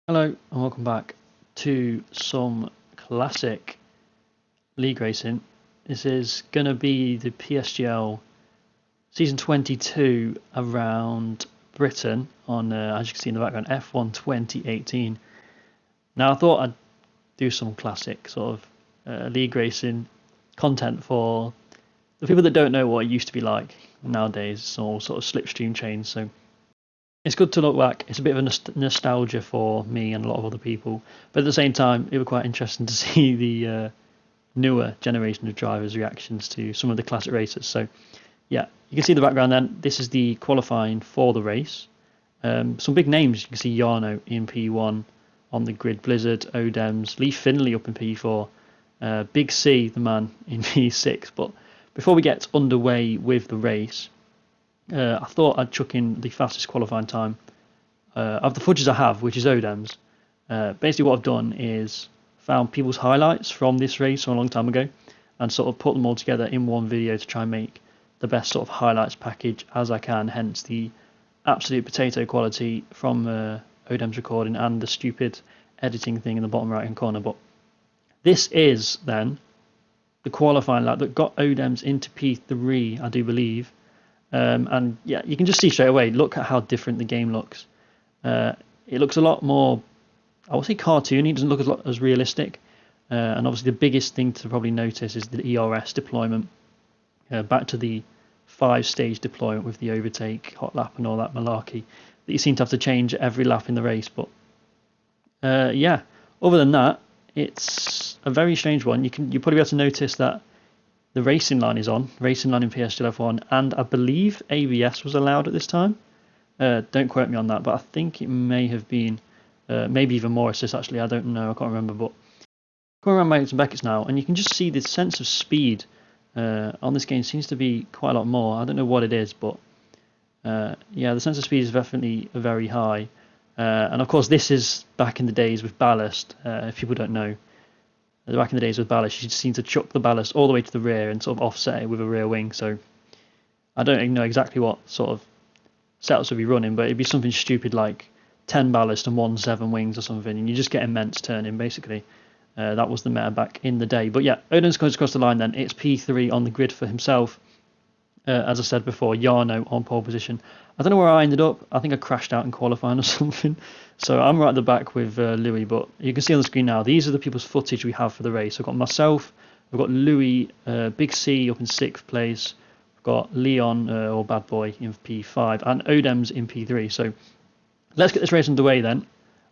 Hello and welcome back to some classic league racing. This is going to be the PSGL season 22 around Britain on, as you can see in the background, F1 2018. Now I thought I'd do some classic sort of league racing content for the people that don't know what it used to be like nowadays. It's all sort of slipstream chains, so it's good to look back. It's a bit of a nostalgia for me and a lot of other people, but at the same time, it was quite interesting to see the newer generation of drivers' reactions to some of the classic races. So, yeah, you can see the background then. This is the qualifying for the race. Some big names. You can see Jarno in P1 on the grid, Blizzard, Odems, Lee Finley up in P4, Big C, the man, in P6. But before we get underway with the race, I thought I'd chuck in the fastest qualifying time of the footage I have, which is Odems. Basically what I've done is found people's highlights from this race from a long time ago and sort of put them all together in one video to try and make the best sort of highlights package as I can, hence the absolute potato quality from Odems recording and the stupid editing thing in the bottom right hand corner. But this is then the qualifying lap that got Odems into P3, I do believe. And yeah, you can just see straight away, look at how different the game looks. It looks a lot more, I would say, cartoony. It doesn't look as realistic. And obviously the biggest thing to probably notice is the ERS deployment. Back to the 5-stage deployment with the overtake, hot lap and all that malarkey that you seem to have to change every lap in the race. But yeah, other than that, it's a very strange one. You'll probably be able to notice that the racing line is on, racing line in PSGL F1, and I believe ABS was allowed at this time. Don't quote me on that, but I think it may have been, maybe even more assist actually, I don't know, I can't remember. But going around Mates and Beckett's now, and you can just see the sense of speed on this game seems to be quite a lot more. I don't know what it is, but yeah, the sense of speed is definitely very high. And of course, this is back in the days with ballast, if people don't know. Back in the days with ballast, you just seem to chuck the ballast all the way to the rear and sort of offset it with a rear wing. So I don't know exactly what sort of setups would be running, but it'd be something stupid like 10 ballast and 1.7 wings or something, and you just get immense turning basically. That was the meta back in the day. But yeah, Odin goes across the line then. It's P3 on the grid for himself. As I said before, Jarno on pole position. I don't know where I ended up. I think I crashed out in qualifying or something. So I'm right at the back with Louis, but you can see on the screen now, these are the people's footage we have for the race. I've got myself, I've got Louis, Big C up in 6th place, I've got Leon, or Bad Boy, in P5, and Odems in P3. So let's get this race underway then.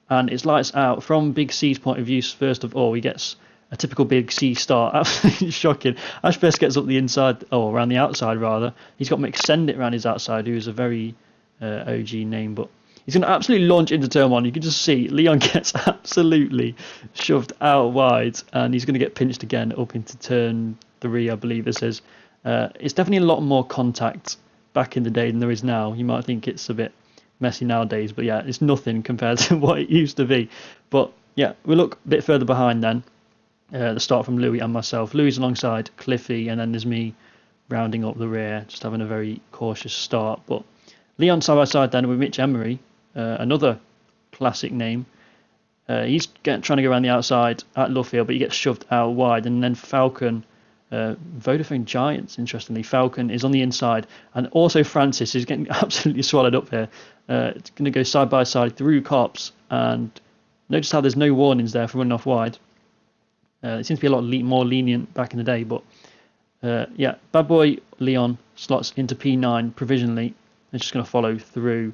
And it's lights out. From Big C's point of view, first of all, he gets a typical Big C start. Absolutely shocking. Ash Best gets up the inside, or around the outside rather. He's got McSendit around his outside, who's a very OG name, but he's going to absolutely launch into turn 1. You can just see Leon gets absolutely shoved out wide, and he's going to get pinched again up into turn 3, I believe this is. It's definitely a lot more contact back in the day than there is now. You might think it's a bit messy nowadays, but yeah, it's nothing compared to what it used to be. But yeah, we look a bit further behind then. The start from Louis and myself. Louis alongside Cliffy, and then there's me rounding up the rear, just having a very cautious start. But Leon side by side then with Mitch Emery, another classic name. He's trying to go around the outside at Luffield, but he gets shoved out wide. And then Falcon, Vodafone Giants, interestingly, Falcon is on the inside, and also Francis is getting absolutely swallowed up here. It's going to go side by side through cops, and notice how there's no warnings there for running off wide. It seems to be a lot more lenient back in the day, but yeah, Bad Boy Leon slots into P9 provisionally. It's just going to follow through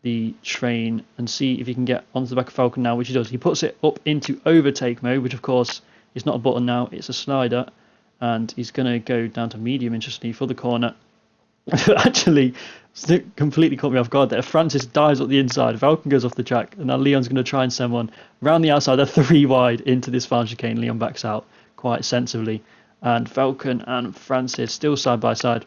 the train and see if he can get onto the back of Falcon now, which he does. He puts it up into overtake mode, which of course is not a button now, it's a slider, and he's going to go down to medium, interestingly, for the corner. Actually, it completely caught me off guard there. Francis dives up the inside, Falcon goes off the track, and now Leon's going to try and send one round the outside. They're 3 wide into this final chicane. Leon backs out quite sensibly, and Falcon and Francis still side by side.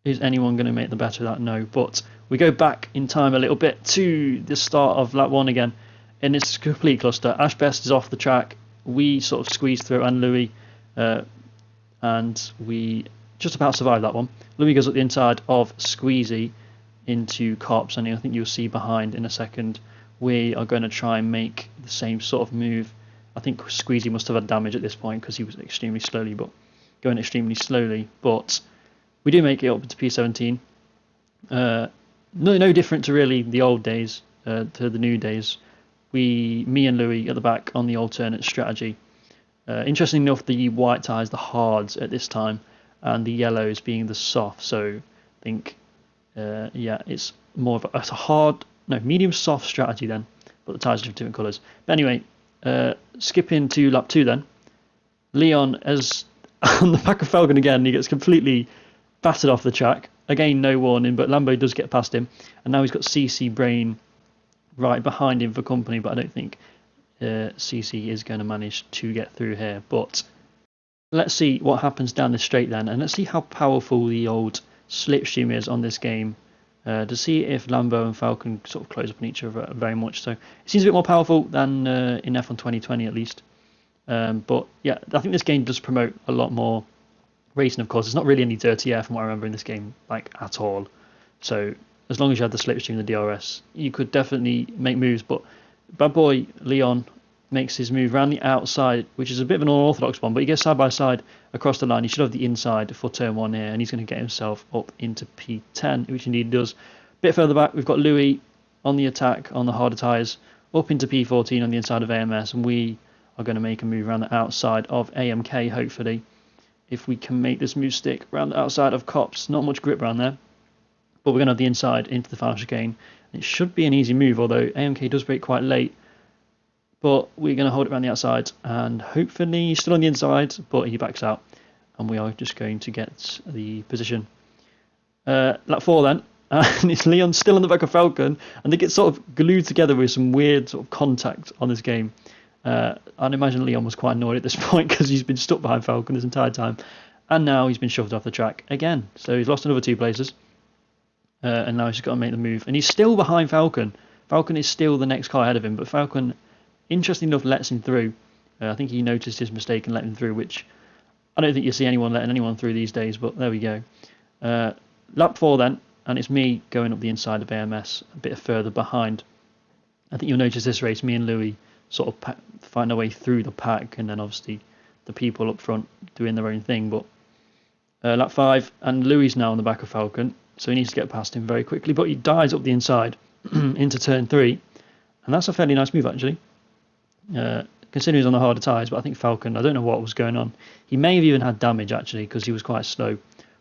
Is anyone going to make the better of that? No, but we go back in time a little bit to the start of lap 1 again, and it's a complete cluster. Ash Best is off the track, we sort of squeeze through, and Louis, and we just about survive that one. Louis goes up the inside of Squeezy into Cops, and I think you'll see behind in a second we are going to try and make the same sort of move. I think Squeezy must have had damage at this point because he was extremely slowly, but we do make it up to P17. No different to really the old days to the new days. Me and Louis at the back on the alternate strategy. Interestingly enough, the white tyres the hards at this time, and the yellows being the soft. So I think it's more of a medium soft strategy then, but the tyres are different colours. But anyway, skipping to lap 2 then. Leon is on the back of Falcon again. He gets completely battered off the track. Again, no warning, but Lambo does get past him, and now he's got CC Brain right behind him for company, but I don't think CC is going to manage to get through here. But let's see what happens down the straight then, and let's see how powerful the old slipstream is on this game, to see if Lambo and Falcon sort of close up on each other very much. So it seems a bit more powerful than in F1 2020 at least. But yeah, I think this game does promote a lot more racing. Of course, it's not really any dirty air from what I remember in this game, like at all. So as long as you had the slipstream and the DRS, you could definitely make moves. But bad boy Leon makes his move around the outside, which is a bit of an unorthodox one, but he gets side by side across the line. He should have the inside for turn 1 here, and he's going to get himself up into P10, which indeed he does. A bit further back, we've got Louis on the attack on the harder tyres, up into P14 on the inside of AMS, and we are going to make a move around the outside of AMK, hopefully, if we can make this move stick around the outside of Cops. Not much grip around there, but we're going to have the inside into the final chicane. It should be an easy move, although AMK does break quite late. But we're going to hold it around the outside, and hopefully he's still on the inside, but he backs out, and we are just going to get the position. Lap 4 then, and it's Leon still on the back of Falcon, and they get sort of glued together with some weird sort of contact on this game. I'd imagine Leon was quite annoyed at this point because he's been stuck behind Falcon this entire time, and now he's been shoved off the track again. So he's lost another 2 places, and now he's just got to make the move, and he's still behind Falcon. Falcon is still the next car ahead of him, but Falcon, interestingly enough, lets him through. I think he noticed his mistake and let him through, which I don't think you see anyone letting anyone through these days, but there we go. Lap 4 then, and it's me going up the inside of AMS, a bit further behind. I think you'll notice this race, me and Louis sort of find our way through the pack, and then obviously the people up front doing their own thing. But lap 5, and Louis now on the back of Falcon, so he needs to get past him very quickly, but he dives up the inside into turn 3, and that's a fairly nice move actually. Considering he's on the harder tyres, but I think Falcon, I don't know what was going on. He may have even had damage actually, because he was quite slow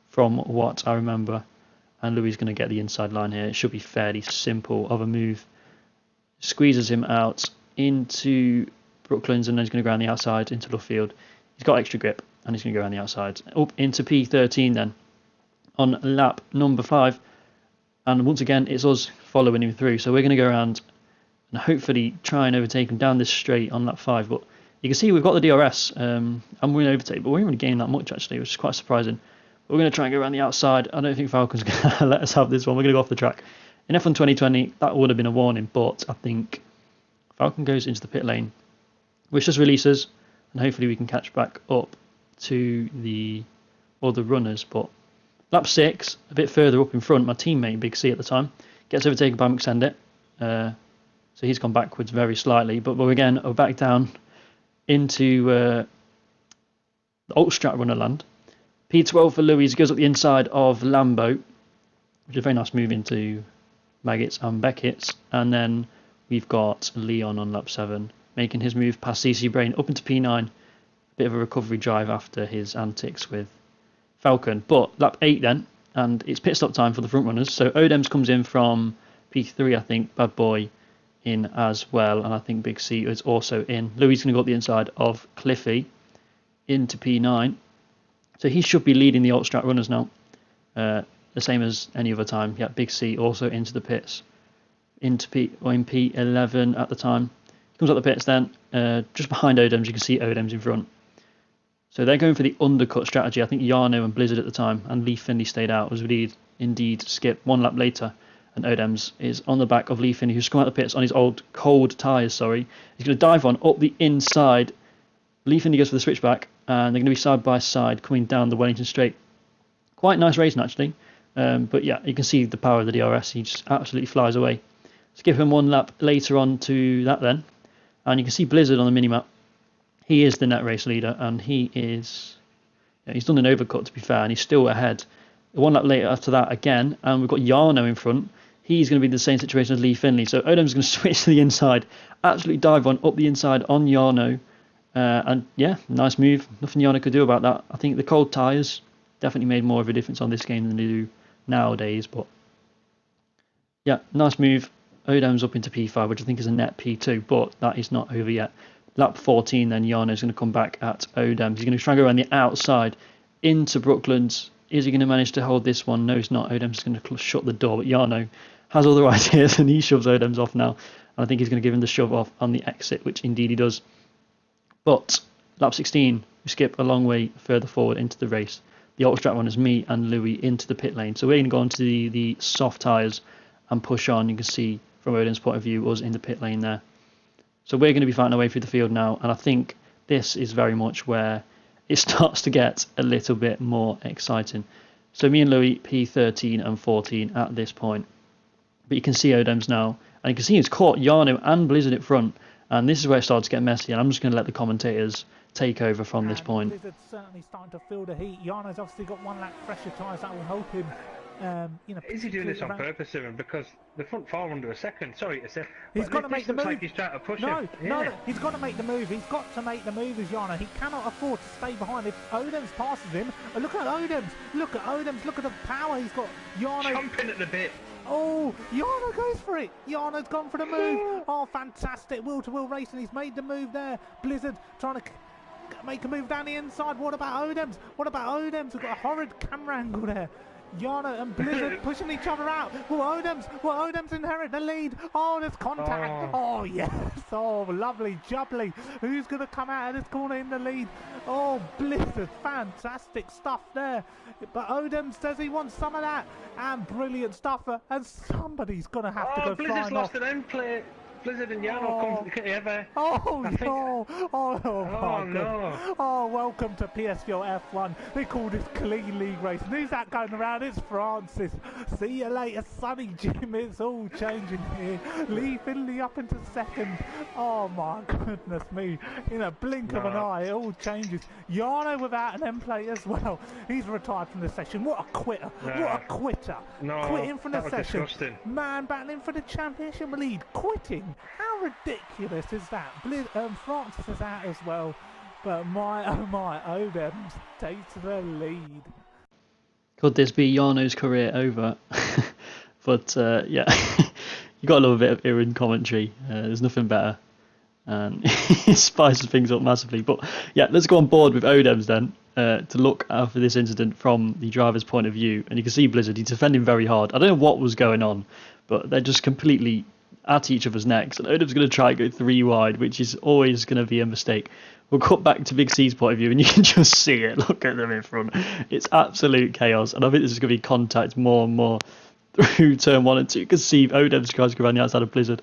from what I remember. And Louis is going to get the inside line here. It should be fairly simple of a move. Squeezes him out into Brooklands, and then he's going to go around the outside into Luffield. He's got extra grip, and he's going to go around the outside. Up into P13 then, on lap number 5. And once again, it's us following him through. So we're going to go around and hopefully try and overtake him down this straight on lap 5. But you can see we've got the DRS, and we're going to overtake, but we haven't really gained that much actually, which is quite surprising. But we're going to try and go around the outside. I don't think Falcon's going to let us have this one. We're going to go off the track. In F1 2020, that would have been a warning, but I think Falcon goes into the pit lane, which just releases, and hopefully we can catch back up to the other runners. But lap 6, a bit further up in front, my teammate Big C at the time gets overtaken by McSendit. So he's gone backwards very slightly, but we're back down into the Altstrat runner land. P12 for Louis, goes up the inside of Lambo, which is a very nice move into Maggots and Beckett's, and then we've got Leon on lap 7 making his move past CC Brain up into P9. A bit of a recovery drive after his antics with Falcon. But lap 8 then, and it's pit stop time for the front runners. So Odems comes in from P3, I think. Bad Boy in as well, and I think Big C is also in. Louis is going to go up the inside of Cliffy into P9. So he should be leading the Altstrat runners now. The same as any other time. Yeah, Big C also into the pits. In P11 at the time. He comes out the pits then. Just behind Odems, you can see Odems in front. So they're going for the undercut strategy. I think Yarno and Blizzard at the time, and Lee Finley stayed out. Was indeed skipped 1 lap later. And Odems is on the back of Lee Finney, who's come out the pits on his old cold tyres, He's going to dive on up the inside. Lee Finney goes for the switchback, and they're going to be side by side coming down the Wellington Straight. Quite nice racing, actually. But yeah, you can see the power of the DRS. He just absolutely flies away. Skip him 1 lap later on to that then. And you can see Blizzard on the minimap. He is the net race leader, and he is... Yeah, he's done an overcut, to be fair, and he's still ahead. 1 lap later after that again, and we've got Jarno in front. He's going to be in the same situation as Lee Finley. So Odom's going to switch to the inside, absolutely dive on up the inside on Jarno. And yeah, nice move. Nothing Jarno could do about that. I think the cold tyres definitely made more of a difference on this game than they do nowadays. But yeah, nice move. Odom's up into P5, which I think is a net P2, but that is not over yet. Lap 14, then Jarno's going to come back at Odom. He's going to try and go around the outside into Brooklands. Is he going to manage to hold this one? No, he's not. Odom's going to shut the door, but Jarno has other ideas, and he shoves Odom's off now. And I think he's going to give him the shove off on the exit, which indeed he does. But lap 16, we skip a long way further forward into the race. The ultra runners, me and Louis, into the pit lane. So we're going to go onto the soft tyres and push on. You can see from Odom's point of view, us in the pit lane there. So we're going to be fighting our way through the field now, and I think this is very much where it starts to get a little bit more exciting. So me and Louis, P13 and 14 at this point. But you can see Odom's now, and you can see he's caught Jarno and Blizzard at front, and this is where it starts to get messy, and I'm just going to let the commentators take over from this point. Blizzard's certainly starting to feel the heat. Jarno's obviously got 1 lap fresher tyres that will help him. Is he doing this on purpose, Evan? Because the front 4 under a second. Sorry to say. He's got to make the move. Like he's trying to push no, him. No, no, he's got to make the move. He's got to make the move as Jarno. He cannot afford to stay behind. If Odoms passes him, look at Odoms. Look at Odoms. Look at the power he's got. Jarno jumping at the bit. Oh, Jarno goes for it. Jarno's gone for the move. Oh, fantastic. Wheel-to-wheel racing. He's made the move there. Blizzard trying to make a move down the inside. What about Odoms? What about Odoms? We've got a horrid camera angle there. Jarno and Blizzard pushing each other out. Will Odoms inherit the lead? Oh, there's contact. Oh, yes. Oh, lovely, jubbly. Who's going to come out of this corner in the lead? Oh, Blizzard. Fantastic stuff there. But Odoms says he wants some of that. And brilliant stuff. And somebody's going to have to go Blizzard's flying lost off. an end play. Blizzard and Jarno come together. Oh, no. Oh, no. Oh, welcome to PSGL F1. They call this clean league racing. Who's that going around? It's Francis. See you later, Sonny Jim. It's all changing here. Lee Finley up into second. Oh, my goodness me. In a blink of an eye, it all changes. Jarno without an end plate as well. He's retired from the session. What a quitter. What a quitter. Quitting from the session. Disgusting. Man battling for the championship lead. Quitting. How ridiculous is that? Francis is out as well, but my oh my, Odoms takes the lead. Could this be Jarno's career over? But yeah, you got a little bit of Iran commentary. There's nothing better, and it spices things up massively. But yeah, let's go on board with Odoms then to look after this incident from the driver's point of view. And you can see Blizzard, he's defending very hard. I don't know what was going on, but they're just completely at each other's necks, and Odom's going to try and go 3 wide, which is always going to be a mistake. We'll cut back to Big C's point of view, and you can just see it. Look at them in front. It's absolute chaos, and I think this is going to be contact more and more through turn 1 and 2. You can see Odom's tries to go around the outside of Blizzard.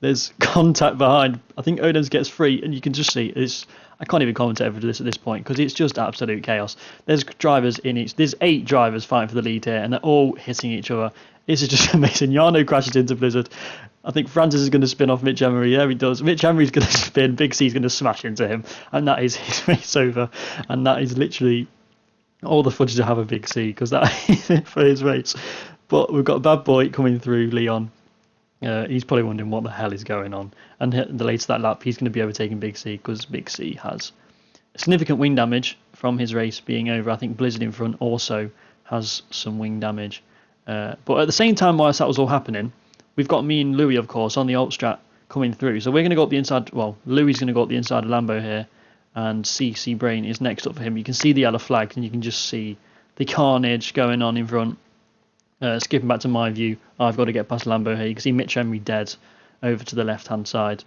There's contact behind. I think Odom's gets free, and you can just see it's. I can't even commentate over this at this point because it's just absolute chaos. There's drivers in each. There's 8 drivers fighting for the lead here, and they're all hitting each other. This is just amazing. Jarno crashes into Blizzard. I think Francis is going to spin off Mitch Emery. There he does. Mitch Emery's going to spin. Big C's going to smash into him. And that is his race over. And that is literally all the footage to have a Big C, because that is it for his race. But we've got a bad boy coming through, Leon. He's probably wondering what the hell is going on. And the later that lap, he's going to be overtaking Big C, because Big C has significant wing damage from his race being over. I think Blizzard in front also has some wing damage. But at the same time, whilst that was all happening, we've got me and Louis, of course, on the alt strat coming through. So we're going to go up the inside. Well, Louis is going to go up the inside of Lambo here, and CC Brain is next up for him. You can see the yellow flag, and you can just see the carnage going on in front. Skipping back to my view, I've got to get past Lambo here. You can see Mitch Emery dead over to the left-hand side.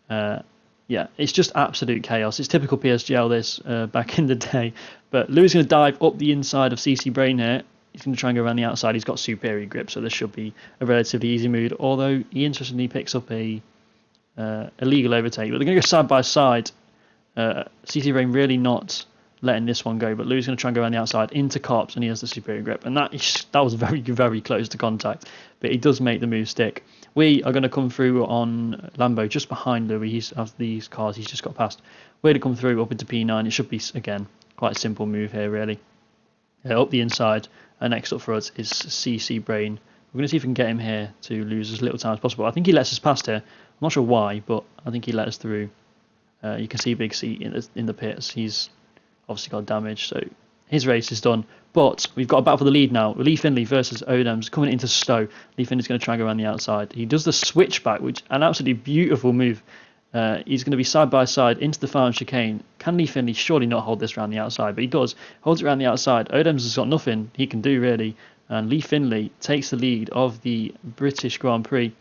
Yeah, it's just absolute chaos. It's typical PSGL this back in the day. But Louis is going to dive up the inside of CC Brain here. He's going to try and go around the outside. He's got superior grip, so this should be a relatively easy move. Although he interestingly picks up a illegal overtake. But they're going to go side by side. CC Brain really not letting this one go. But Louis is going to try and go around the outside into Carps, and he has the superior grip. And that was very, very close to contact. But he does make the move stick. We are going to come through on Lambo just behind Louis. He's has these cars. He's just got past. We're going to come through up into P9. It should be, again, quite a simple move here, really. Up the inside. And next up for us is CC Brain. We're going to see if we can get him here to lose as little time as possible. I think he lets us past here. I'm not sure why, but I think he let us through. You can see Big C in the pits. He's obviously got damage, so his race is done. But we've got a battle for the lead now. Lee Finley versus Odems coming into Stowe. Lee Finley's going to try and go around the outside. He does the switchback, which an absolutely beautiful move. He's going to be side by side into the final chicane. Can Lee Finley surely not hold this around the outside? But he does. Holds it around the outside. Odems has got nothing he can do, really. And Lee Finley takes the lead of the British Grand Prix.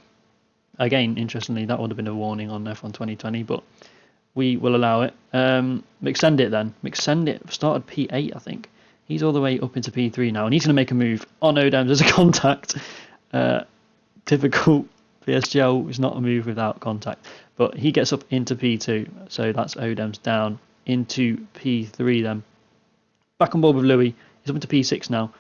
Again, interestingly, that would have been a warning on F1 2020, but we will allow it. McSendit then. McSendit started P8, I think. He's all the way up into P3 now, and he's going to make a move on Odems as a contact. Typical PSGL is not a move without contact, but he gets up into P2, so that's Odems down into P3 then. Back on board with Louis. He's up into P6 now.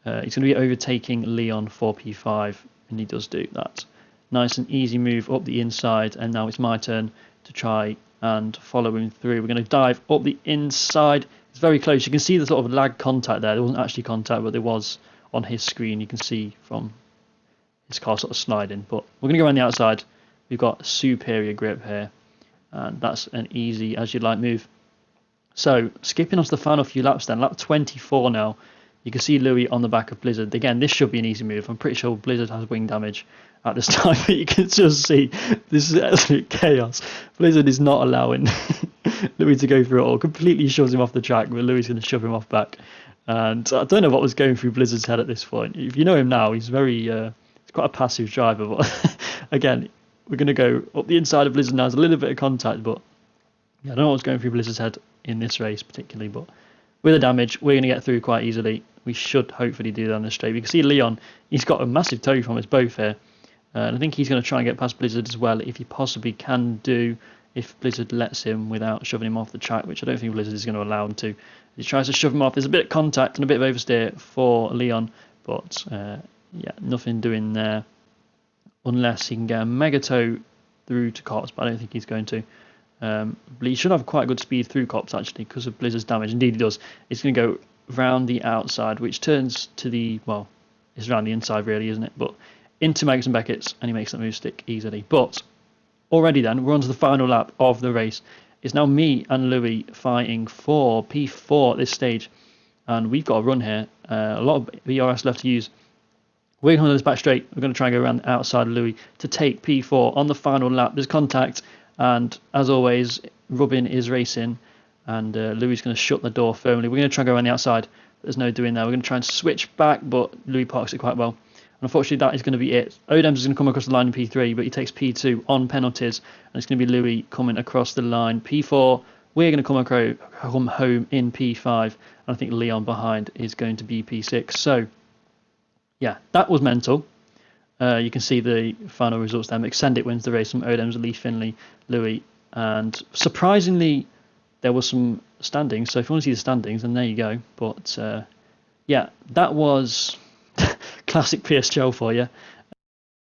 He's going to be overtaking Leon for P5, and he does do that. Nice and easy move up the inside, and now it's my turn to try and follow him through. We're going to dive up the inside. It's very close. You can see the sort of lag contact there. There wasn't actually contact, but there was on his screen. You can see from his car sort of sliding. But we're going to go around the outside. We've got superior grip here, and that's an easy as you like move. So skipping on to the final few laps then, lap 24 now. You can see Louis on the back of Blizzard. Again, this should be an easy move. I'm pretty sure Blizzard has wing damage at this time, but you can just see this is absolute chaos. Blizzard is not allowing Louis to go through it all. Completely shoves him off the track, but Louis is going to shove him off back. And I don't know what was going through Blizzard's head at this point. If you know him now, he's he's quite a passive driver. But again, we're going to go up the inside of Blizzard now. There's a little bit of contact, but I don't know what's going through Blizzard's head in this race particularly. But with the damage, we're going to get through quite easily. We should hopefully do that on the straight. You can see Leon, he's got a massive toe from us both here. And I think he's going to try and get past Blizzard as well, if he possibly can do, if Blizzard lets him without shoving him off the track, which I don't think Blizzard is going to allow him to. He tries to shove him off. There's a bit of contact and a bit of oversteer for Leon, but yeah, nothing doing there, unless he can get a mega toe through to Cops, but I don't think he's going to. But he should have quite good speed through Cops, actually, because of Blizzard's damage. Indeed, he does. He's going to go round the outside, which turns to the, well, it's around the inside, really, isn't it? But into Megas and Beckett's, and he makes that move stick easily. But already then, we're on to the final lap of the race. It's now me and Louis fighting for P4 at this stage, and we've got a run here. A lot of VRS left to use. We're going to hold this back straight. We're going to try and go around the outside of Louis to take P4 on the final lap. There's contact, and as always, Rubin is racing, and Louis is going to shut the door firmly. We're going to try and go around the outside. There's no doing that. We're going to try and switch back, but Louis parks it quite well. Unfortunately, that is going to be it. Odems is going to come across the line in P3, but he takes P2 on penalties, and it's going to be Louis coming across the line. P4, we're going to come home in P5, and I think Leon behind is going to be P6. So, yeah, that was mental. You can see the final results there. McSendit wins the race from Odems, Lee Finley, Louis, and surprisingly, there was some standings. So if you want to see the standings, then there you go. But, yeah, that was classic PSGL for you,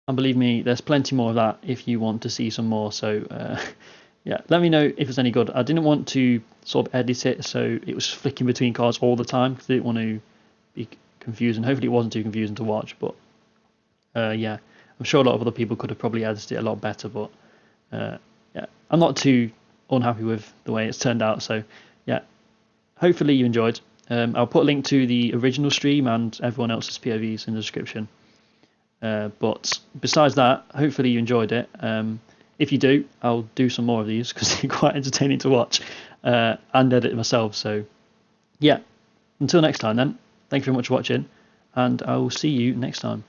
and believe me, there's plenty more of that if you want to see some more. So yeah, let me know if it's any good. I didn't want to sort of edit it so it was flicking between cars all the time, because I didn't want to be confusing. Hopefully it wasn't too confusing to watch, but yeah, I'm sure a lot of other people could have probably edited it a lot better, but yeah, I'm not too unhappy with the way it's turned out. So yeah, hopefully you enjoyed. I'll put a link to the original stream and everyone else's POVs in the description. But besides that, hopefully you enjoyed it. If you do, I'll do some more of these because they're quite entertaining to watch and edit myself. So yeah, until next time then, thank you very much for watching, and I will see you next time.